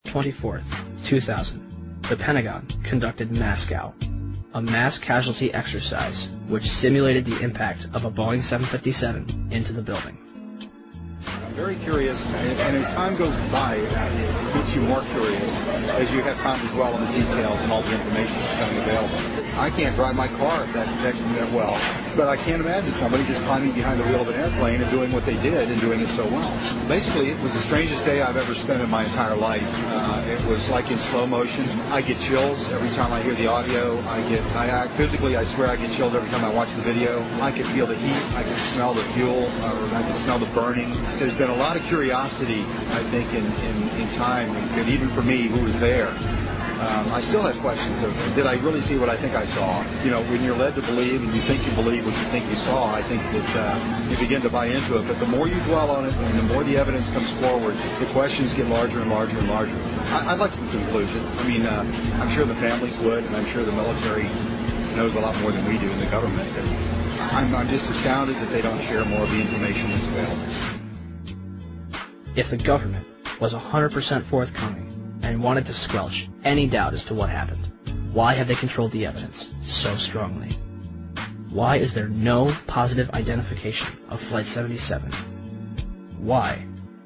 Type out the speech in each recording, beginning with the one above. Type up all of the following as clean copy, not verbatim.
24th, 2000, the Pentagon conducted Moscow, a mass casualty exercise which simulated the impact of a Boeing 757 into the building. I'm very curious, and as time goes by, it gets you more curious as you have time to dwell on the details and all the information that's becoming available. I can't drive my car that well, but I can't imagine somebody just climbing behind the wheel of an airplane and doing what they did and doing it so well. Basically, it was the strangest day I've ever spent in my entire life. It was like in slow motion. I get chills every time I hear the audio. Physically, I swear I get chills every time I watch the video. I can feel the heat. I can smell the fuel. I can smell the burning. There's been a lot of curiosity, I think, in time, and even for me, who was there. I still have questions of, did I really see what I think I saw? You know, when you're led to believe and you think you believe what you think you saw, I think that you begin to buy into it. But the more you dwell on it and the more the evidence comes forward, the questions get larger and larger and larger. I'd like some conclusion. I mean, I'm sure the families would, and I'm sure the military knows a lot more than we do in the government. But I'm just astounded that they don't share more of the information that's available. If the government was 100% forthcoming and wanted to squelch any doubt as to what happened, why have they controlled the evidence so strongly? Why is there no positive identification of Flight 77? Why,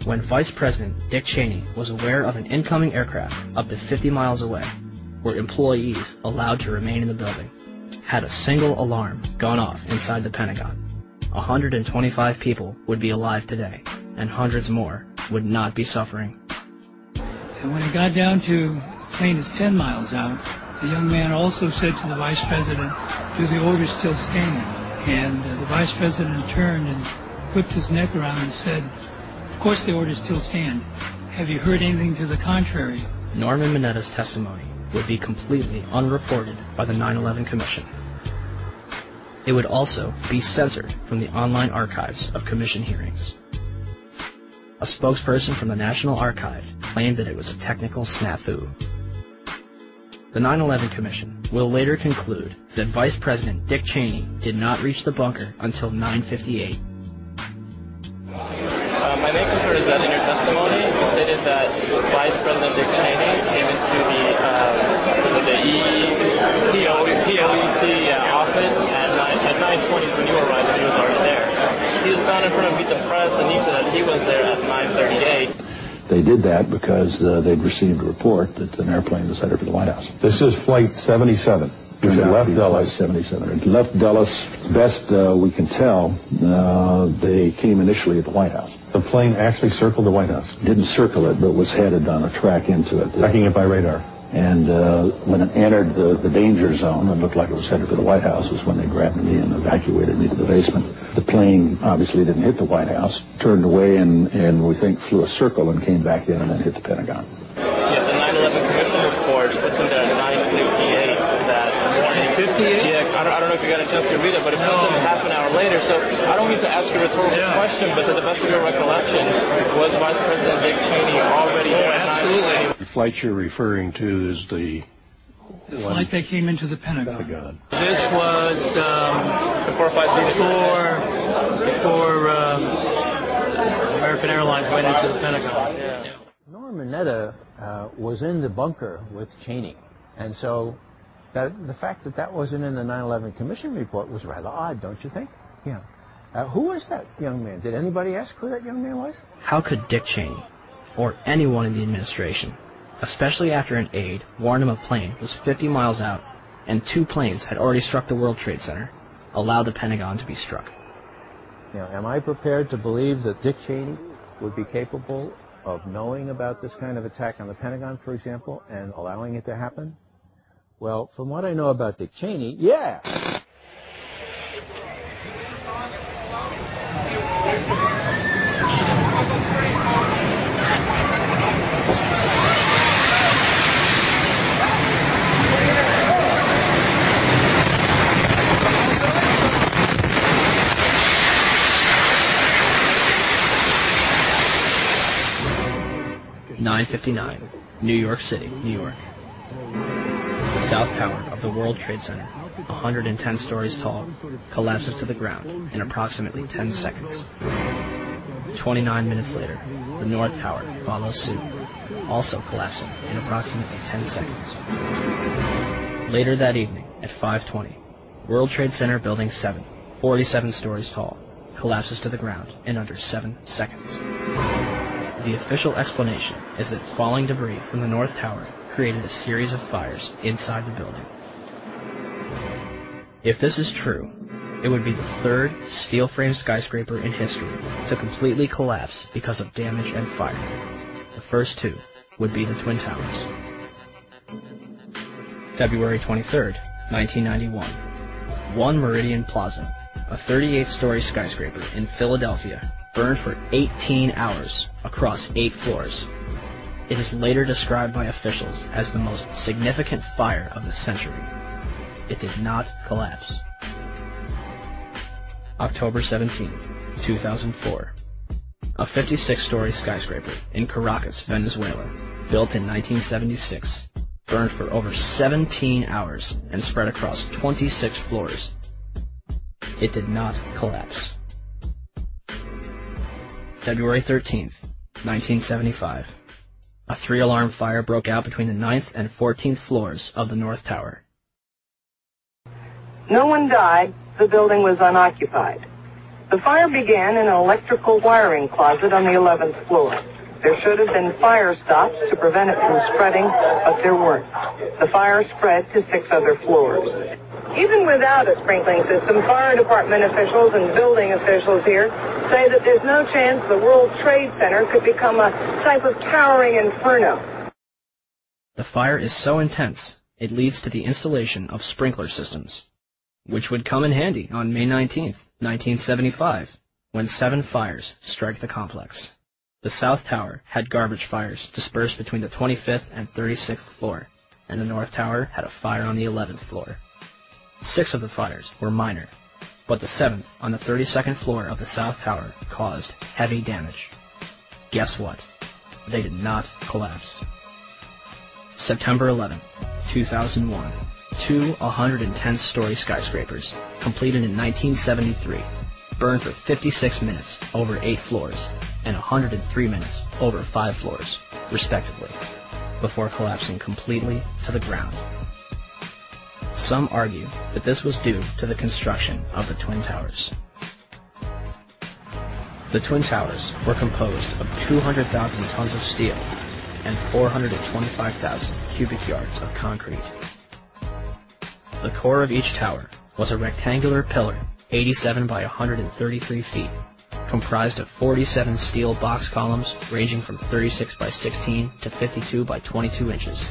when Vice President Dick Cheney was aware of an incoming aircraft up to 50 miles away, were employees allowed to remain in the building? Had a single alarm gone off inside the Pentagon, 125 people would be alive today, and hundreds more would not be suffering. And when it got down to the plane is 10 miles out, the young man also said to the vice president, "Do the orders still stand?" And the vice president turned and whipped his neck around and said, "Of course the orders still stand. Have you heard anything to the contrary?" Norman Minetta's testimony would be completely unreported by the 9/11 Commission. It would also be censored from the online archives of Commission hearings. A spokesperson from the National Archive claimed that it was a technical snafu. The 9/11 Commission will later conclude that Vice President Dick Cheney did not reach the bunker until 9:58. My main concern is that in your testimony, you stated that Vice President Dick Cheney came into the POEC office at 9:20 when you arrived, and he was already there. He was found in front of Meet the Press, and he said that he was there at 9:38. They did that because they'd received a report that an airplane was headed for the White House. This is Flight 77. Which left Dulles. Flight 77. It left Dulles. Best we can tell, they came initially at the White House. The plane actually circled the White House. Didn't circle it, but was headed on a track into it. Tracking it by radar. And when it entered the danger zone and looked like it was headed for the White House was when they grabbed me and evacuated me to the basement. The plane obviously didn't hit the White House, turned away and we think flew a circle and came back in and then hit the Pentagon. Yeah, the 9/11 Commission report, it's in there at 9:58 that morning. 58? Yeah, I don't know if you got a chance to read it, but it puts in half an hour later. So I don't mean to ask a rhetorical question, but to the best of your recollection, was Vice President Dick Cheney already there? Absolutely. The flight you're referring to is the flight that came into the Pentagon. This was before American Airlines went into the Pentagon. Yeah. Norman Minetta was in the bunker with Cheney, and so the fact that that wasn't in the 9/11 Commission report was rather odd, don't you think? Yeah. Who was that young man? Did anybody ask who that young man was? How could Dick Cheney, or anyone in the administration, especially after an aide warned him a plane was 50 miles out and 2 planes had already struck the World Trade Center, allow the Pentagon to be struck? You know, am I prepared to believe that Dick Cheney would be capable of knowing about this kind of attack on the Pentagon, for example, and allowing it to happen? Well, from what I know about Dick Cheney, yeah. 9:59, New York City, New York. The South Tower of the World Trade Center, 110 stories tall, collapses to the ground in approximately 10 seconds. 29 minutes later, the North Tower follows suit. also collapsing in approximately 10 seconds. Later that evening, at 5:20, World Trade Center Building 7, 47 stories tall, collapses to the ground in under 7 seconds. The official explanation is that falling debris from the North Tower created a series of fires inside the building. If this is true, it would be the third steel-frame skyscraper in history to completely collapse because of damage and fire. The first two would be the Twin Towers. February 23rd, 1991. One Meridian Plaza, a 38-story skyscraper in Philadelphia, burned for 18 hours across 8 floors. It is later described by officials as the most significant fire of the century. It did not collapse. October 17, 2004. A 56-story skyscraper in Caracas, Venezuela, built in 1976, burned for over 17 hours and spread across 26 floors. It did not collapse. February 13th, 1975. A 3-alarm fire broke out between the 9th and 14th floors of the North Tower. No one died. The building was unoccupied. The fire began in an electrical wiring closet on the 11th floor. There should have been fire stops to prevent it from spreading, but there weren't. The fire spread to 6 other floors. Even without a sprinkling system, fire department officials and building officials here say that there's no chance the World Trade Center could become a type of towering inferno. The fire is so intense, it leads to the installation of sprinkler systems, which would come in handy on May 19th, 1975, when 7 fires strike the complex. The South Tower had garbage fires dispersed between the 25th and 36th floor, and the North Tower had a fire on the 11th floor. 6 of the fires were minor, but the 7th on the 32nd floor of the South Tower caused heavy damage. Guess what? They did not collapse. September 11th, 2001. 2 110-story skyscrapers, completed in 1973, burned for 56 minutes over 8 floors and 103 minutes over 5 floors, respectively, before collapsing completely to the ground. Some argue that this was due to the construction of the Twin Towers. The Twin Towers were composed of 200,000 tons of steel and 425,000 cubic yards of concrete. The core of each tower was a rectangular pillar 87 by 133 feet, comprised of 47 steel box columns ranging from 36 by 16 to 52 by 22 inches.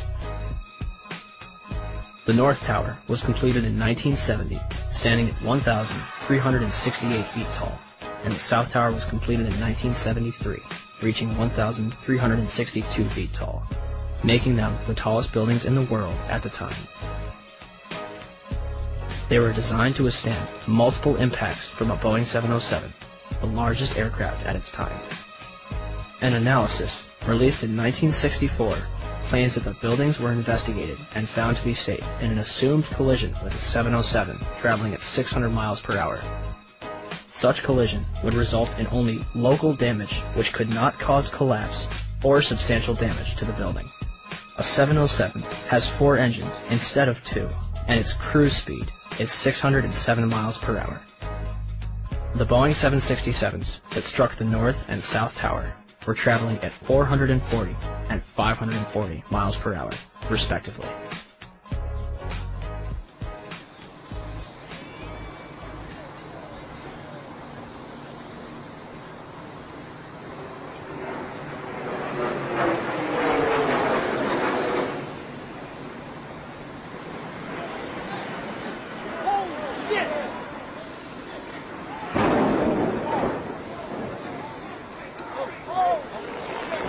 The North Tower was completed in 1970, standing at 1,368 feet tall, and the South Tower was completed in 1973, reaching 1,362 feet tall, making them the tallest buildings in the world at the time. They were designed to withstand multiple impacts from a Boeing 707, the largest aircraft at its time. An analysis released in 1964 claims that the buildings were investigated and found to be safe in an assumed collision with a 707 traveling at 600 miles per hour. Such collision would result in only local damage which could not cause collapse or substantial damage to the building. A 707 has 4 engines instead of 2, and its cruise speed is 607 miles per hour. The Boeing 767s that struck the North and South Tower were traveling at 440 and 540 miles per hour, respectively.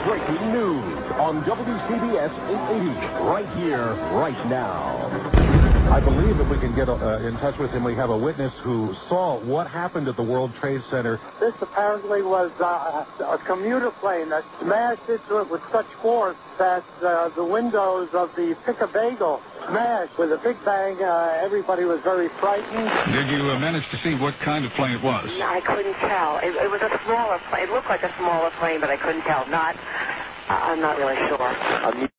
Breaking news on WCBS 880, right here, right now. I believe that we can get in touch with him. We have a witness who saw what happened at the World Trade Center. This apparently was a commuter plane that smashed into it with such force that the windows of the Pick-a-Bagel smashed with a big bang. Everybody was very frightened. Did you manage to see what kind of plane it was? I couldn't tell. It was a smaller plane. It looked like a smaller plane, but I couldn't tell. Not I'm not really sure.